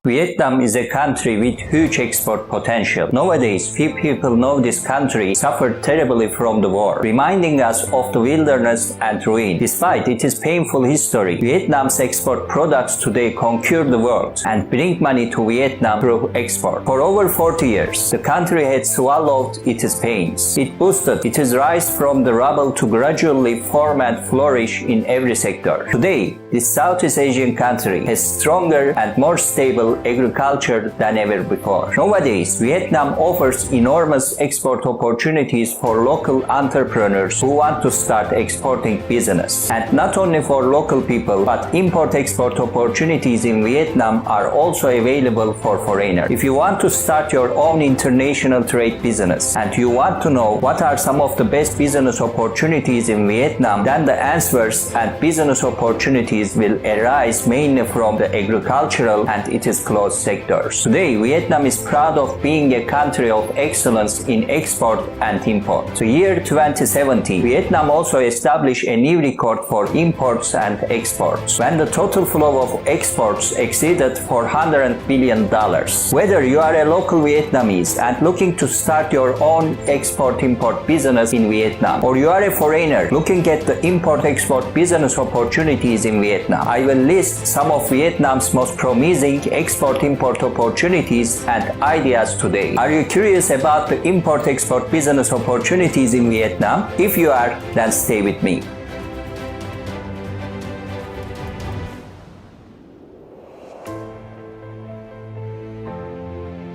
Vietnam is a country with huge export potential. Nowadays, few people know this country suffered terribly from the war, reminding us of the wilderness and ruin. Despite its painful history, Vietnam's export products today conquer the world and bring money to Vietnam through export. For over 40 years, the country had swallowed its pains. It boosted its rise from the rubble to gradually form and flourish in every sector. Today, this Southeast Asian country has stronger and more stable agriculture than ever before. Nowadays, Vietnam offers enormous export opportunities for local entrepreneurs who want to start exporting business. And not only for local people, but import-export opportunities in Vietnam are also available for foreigners. If you want to start your own international trade business and you want to know what are some of the best business opportunities in Vietnam, then the answers and business opportunities will arise mainly from the agricultural and its close sectors. Today, Vietnam is proud of being a country of excellence in export and import. The year 2017, Vietnam also established a new record for imports and exports, when the total flow of exports exceeded $400 billion. Whether you are a local Vietnamese and looking to start your own export-import business in Vietnam, or you are a foreigner looking at the import-export business opportunities in Vietnam, I will list some of Vietnam's most promising export-import opportunities and ideas today. Are you curious about the import-export business opportunities in Vietnam? If you are, then stay with me.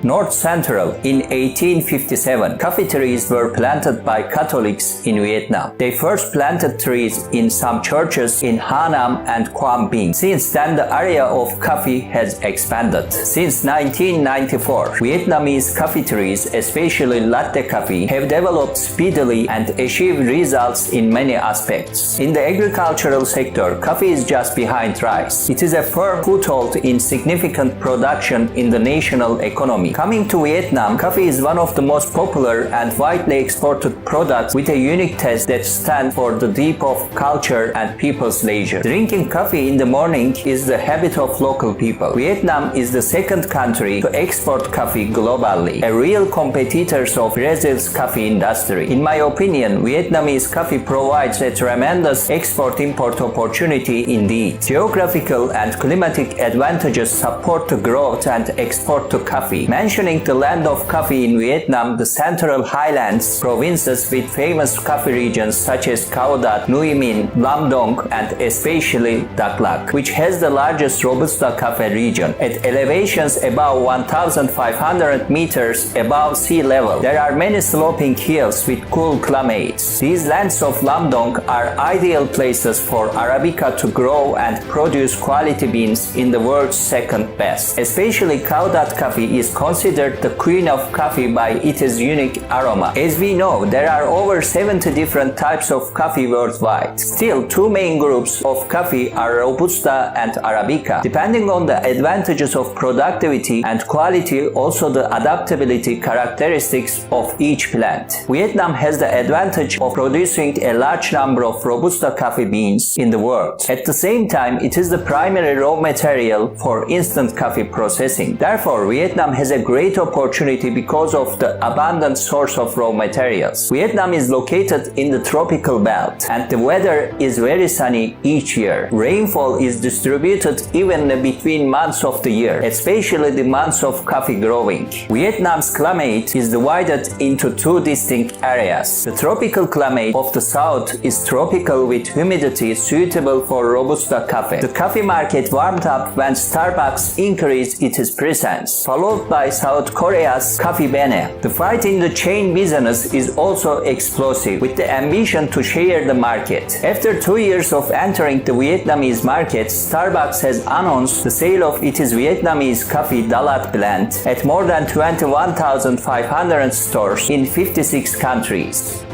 North Central. In 1857, coffee trees were planted by Catholics in Vietnam. They first planted trees in some churches in Ha Nam and Quang Binh. Since then, the area of coffee has expanded. Since 1994, Vietnamese coffee trees, especially latte coffee, have developed speedily and achieved results in many aspects. In the agricultural sector, coffee is just behind rice. It is a firm foothold in significant production in the national economy. Coming to Vietnam, coffee is one of the most popular and widely exported products with a unique taste that stands for the depth of culture and people's leisure. Drinking coffee in the morning is the habit of local people. Vietnam is the second country to export coffee globally, a real competitor of Brazil's coffee industry. In my opinion, Vietnamese coffee provides a tremendous export-import opportunity indeed. Geographical and climatic advantages support the growth and export to coffee. Mentioning the land of coffee in Vietnam, the Central Highlands provinces with famous coffee regions such as Cao Dat, Nguyen Minh, Lam Dong, and especially Dak Lak, which has the largest Robusta coffee region. At elevations above 1,500 meters above sea level, there are many sloping hills with cool climates. These lands of Lam Dong are ideal places for Arabica to grow and produce quality beans in the world's second best. Especially Cao Dat coffee is considered the queen of coffee by its unique aroma. As we know, there are over 70 different types of coffee worldwide. Still, two main groups of coffee are Robusta and Arabica. Depending on the advantages of productivity and quality, also the adaptability characteristics of each plant. Vietnam has the advantage of producing a large number of Robusta coffee beans in the world. At the same time, it is the primary raw material for instant coffee processing. Therefore, Vietnam has a great opportunity because of the abundant source of raw materials. Vietnam is located in the tropical belt and the weather is very sunny each year. Rainfall is distributed evenly between months of the year, especially the months of coffee growing. Vietnam's climate is divided into two distinct areas. The tropical climate of the south is tropical with humidity suitable for Robusta coffee. The coffee market warmed up when Starbucks increased its presence, followed by South Korea's Coffee Bene. The fight in the chain business is also explosive, with the ambition to share the market. After 2 years of entering the Vietnamese market, Starbucks has announced the sale of its Vietnamese coffee Dalat blend at more than 21,500 stores in 56 countries.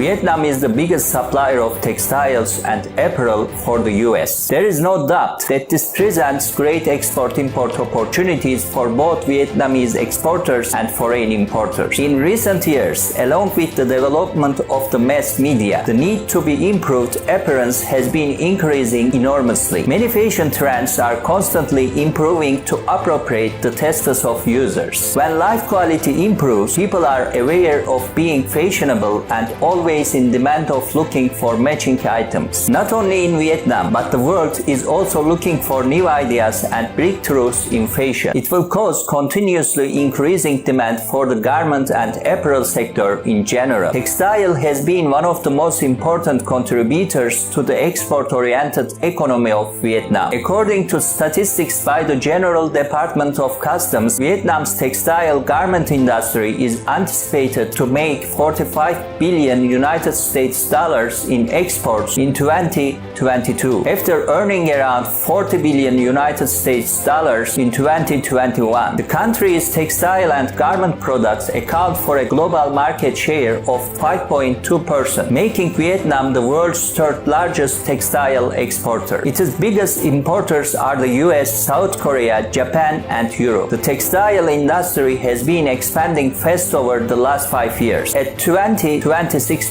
Vietnam is the biggest supplier of textiles and apparel for the US. There is no doubt that this presents great export-import opportunities for both Vietnamese exporters and foreign importers. In recent years, along with the development of the mass media, the need to be improved appearance has been increasing enormously. Many fashion trends are constantly improving to appropriate the tastes of users. When life quality improves, people are aware of being fashionable and always in demand of looking for matching items. Not only in Vietnam, but the world is also looking for new ideas and breakthroughs in fashion. It will cause continuously increasing demand for the garment and apparel sector in general. Textile has been one of the most important contributors to the export-oriented economy of Vietnam. According to statistics by the General Department of Customs, Vietnam's textile garment industry is anticipated to make 45 billion United States dollars in exports in 2022, after earning around 40 billion United States dollars in 2021. The country's textile and garment products account for a global market share of 5.2%, making Vietnam the world's third largest textile exporter. Its biggest importers are the US, South Korea, Japan, and Europe. The textile industry has been expanding fast over the last 5 years, at 20-26%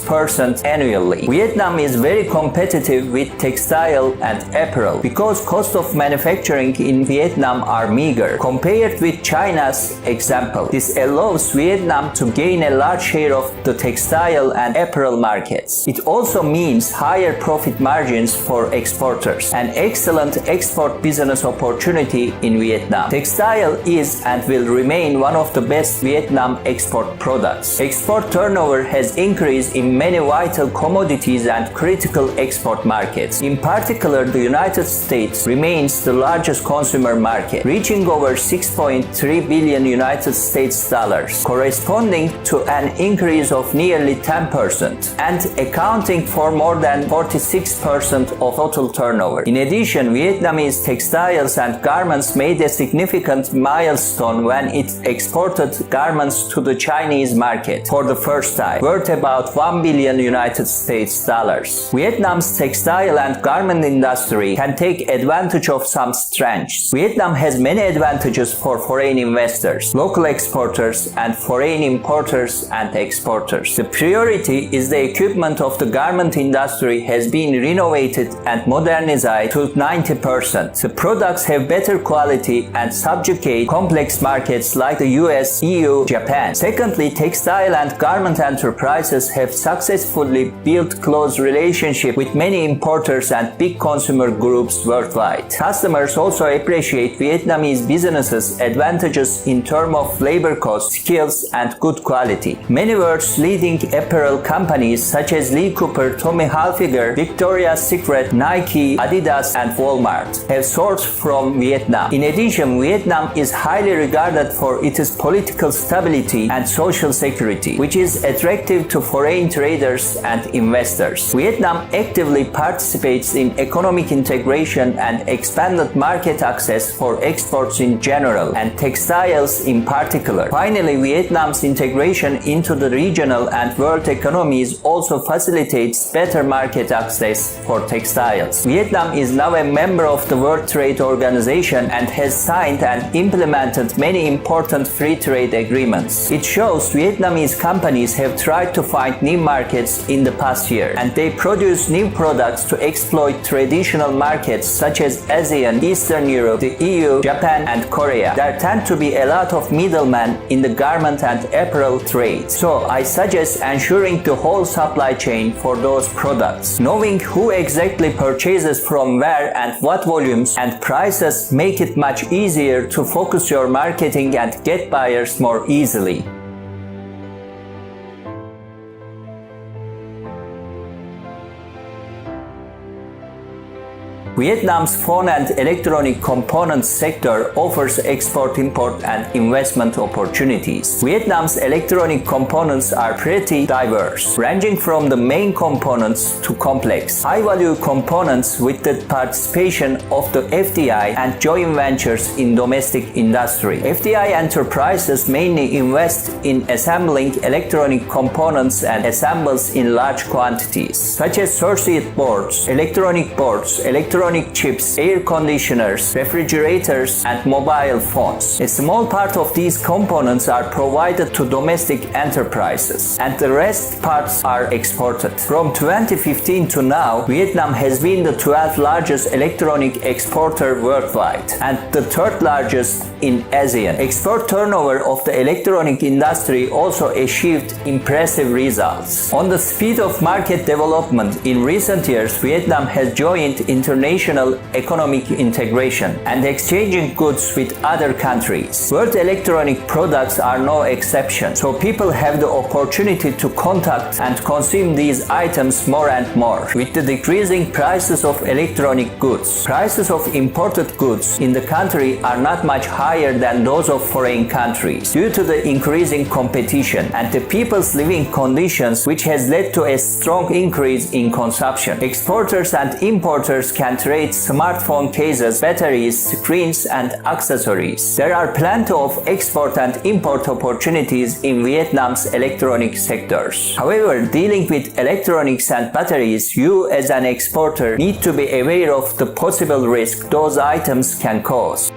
annually. Vietnam is very competitive with textile and apparel because cost of manufacturing in Vietnam are meager compared with China's example. This allows Vietnam to gain a large share of the textile and apparel markets. It also means higher profit margins for exporters, an excellent export business opportunity in Vietnam. Textile is and will remain one of the best Vietnam export products. Export turnover has increased in many vital commodities and critical export markets. In particular, the United States remains the largest consumer market, reaching over 6.3 billion United States dollars, corresponding to an increase of nearly 10% and accounting for more than 46% of total turnover. In addition, Vietnamese textiles and garments made a significant milestone when it exported garments to the Chinese market for the first time, worth about 1 billion United States dollars. Vietnam's textile and garment industry can take advantage of some strengths. Vietnam has many advantages for foreign investors, local exporters, and foreign importers and exporters. The priority is the equipment of the garment industry has been renovated and modernized to 90%. The products have better quality and subjugate complex markets like the US, EU, Japan. Secondly, textile and garment enterprises have successfully built close relationships with many importers and big consumer groups worldwide. Customers also appreciate Vietnamese businesses' advantages in terms of labor costs, skills, and good quality. Many world's leading apparel companies such as Lee Cooper, Tommy Hilfiger, Victoria's Secret, Nike, Adidas, and Walmart have sourced from Vietnam. In addition, Vietnam is highly regarded for its political stability and social security, which is attractive to foreign traders and investors. Vietnam actively participates in economic integration and expanded market access for exports in general and textiles in particular. Finally, Vietnam's integration into the regional and world economies also facilitates better market access for textiles. Vietnam is now a member of the World Trade Organization and has signed and implemented many important free trade agreements. It shows Vietnamese companies have tried to find new markets in the past year, and they produce new products to exploit traditional markets such as ASEAN, Eastern Europe, the EU, Japan, and Korea. There tend to be a lot of middlemen in the garment and apparel trade. So I suggest ensuring the whole supply chain for those products. Knowing who exactly purchases from where and what volumes and prices make it much easier to focus your marketing and get buyers more easily. Vietnam's phone and electronic components sector offers export, import, and investment opportunities. Vietnam's electronic components are pretty diverse, ranging from the main components to complex, high-value components with the participation of the FDI and joint ventures in domestic industry. FDI enterprises mainly invest in assembling electronic components and assembles in large quantities, such as circuit boards, electronic chips, air conditioners, refrigerators, and mobile phones. A small part of these components are provided to domestic enterprises, and the rest parts are exported. From 2015 to now, Vietnam has been the 12th largest electronic exporter worldwide and the 3rd largest in ASEAN. Export turnover of the electronic industry also achieved impressive results. On the speed of market development, in recent years, Vietnam has joined international economic integration and exchanging goods with other countries. World electronic products are no exception, so people have the opportunity to contact and consume these items more and more. With the decreasing prices of electronic goods, prices of imported goods in the country are not much higher than those of foreign countries due to the increasing competition and the people's living conditions, which has led to a strong increase in consumption. Exporters and importers can trade smartphone cases, batteries, screens, and accessories. There are plenty of export and import opportunities in Vietnam's electronic sectors. However, dealing with electronics and batteries, you as an exporter need to be aware of the possible risk those items can cause.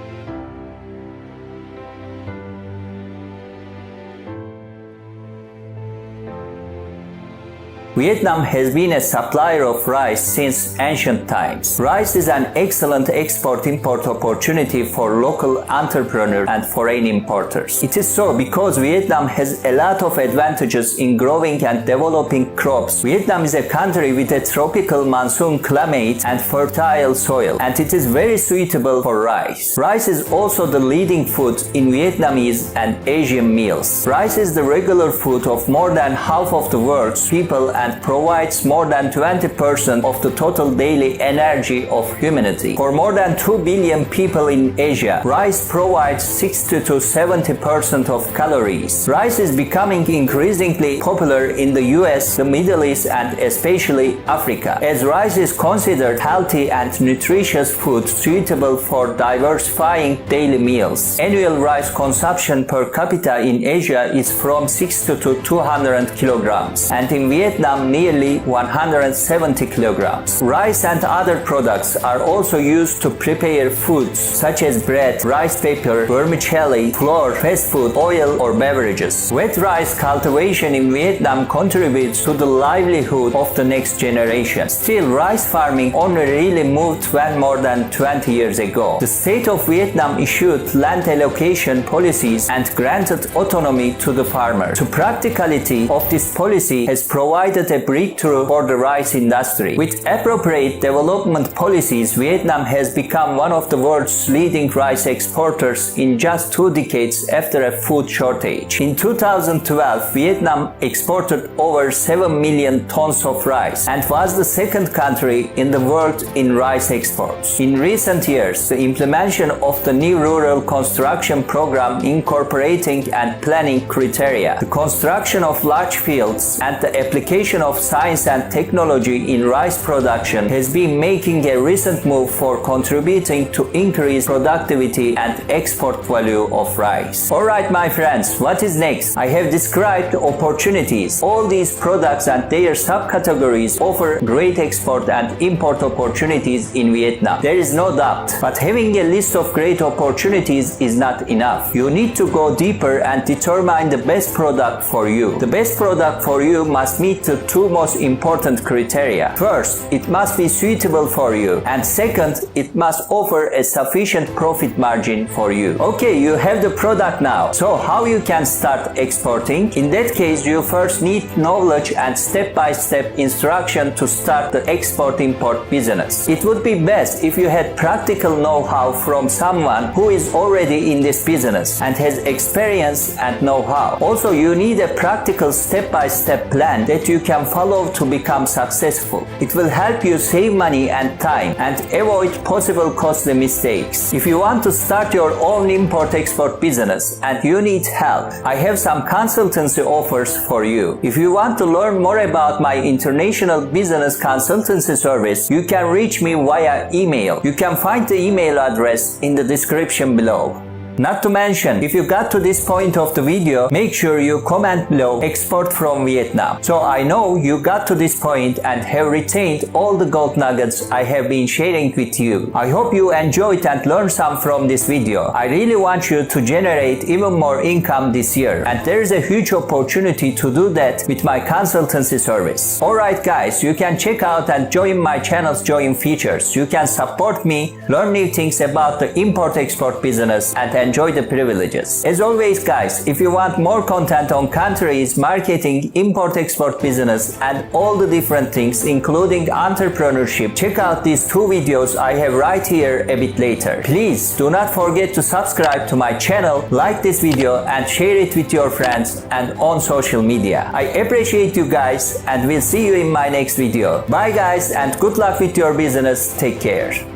Vietnam has been a supplier of rice since ancient times. Rice is an excellent export-import opportunity for local entrepreneurs and foreign importers. It is so because Vietnam has a lot of advantages in growing and developing crops. Vietnam is a country with a tropical monsoon climate and fertile soil, and it is very suitable for rice. Rice is also the leading food in Vietnamese and Asian meals. Rice is the regular food of more than half of the world's people and provides more than 20% of the total daily energy of humanity. For more than 2 billion people in Asia, rice provides 60 to 70% of calories. Rice is becoming increasingly popular in the US, the Middle East, and especially Africa, as rice is considered healthy and nutritious food suitable for diversifying daily meals. Annual rice consumption per capita in Asia is from 60 to 200 kilograms, and in Vietnam nearly 170 kilograms. Rice and other products are also used to prepare foods such as bread, rice paper, vermicelli, flour, fast food, oil, or beverages. Wet rice cultivation in Vietnam contributes to the livelihood of the next generation. Still, rice farming only really moved when more than 20 years ago. The state of Vietnam issued land allocation policies and granted autonomy to the farmer. The practicality of this policy has provided a breakthrough for the rice industry. With appropriate development policies, Vietnam has become one of the world's leading rice exporters in just 2 decades after a food shortage. In 2012, Vietnam exported over 7 million tons of rice and was the 2nd country in the world in rice exports. In recent years, the implementation of the new rural construction program incorporating and planning criteria, the construction of large fields, and the application of science and technology in rice production has been making a recent move for contributing to increase productivity and export value of rice. Alright my friends, what is next? I have described the opportunities. All these products and their subcategories offer great export and import opportunities in Vietnam. There is no doubt. But having a list of great opportunities is not enough. You need to go deeper and determine the best product for you. The best product for you must meet the 2 most important criteria. First, it must be suitable for you, and second, it must offer a sufficient profit margin for you. Okay, you have the product now. So how you can start exporting? In that case, you first need knowledge and step-by-step instruction to start the export-import business. It would be best if you had practical know-how from someone who is already in this business and has experience and know-how. Also, you need a practical step-by-step plan that you can can follow to become successful. It will help you save money and time and avoid possible costly mistakes. If you want to start your own import-export business and you need help, I have some consultancy offers for you. If you want to learn more about my international business consultancy service, you can reach me via email. You can find the email address in the description below. Not to mention, if you got to this point of the video, make sure you comment below export from Vietnam, so I know you got to this point and have retained all the gold nuggets I have been sharing with you. I hope you enjoyed and learned some from this video. I really want you to generate even more income this year, and there is a huge opportunity to do that with my consultancy service. Alright guys, you can check out and join my channel's join features. You can support me, learn new things about the import-export business, and enjoy the privileges. As always guys, if you want more content on countries, marketing, import-export business, and all the different things including entrepreneurship, check out these two videos I have right here a bit later. Please do not forget to subscribe to my channel, like this video, and share it with your friends and on social media. I appreciate you guys and will see you in my next video. Bye guys, and good luck with your business. Take care.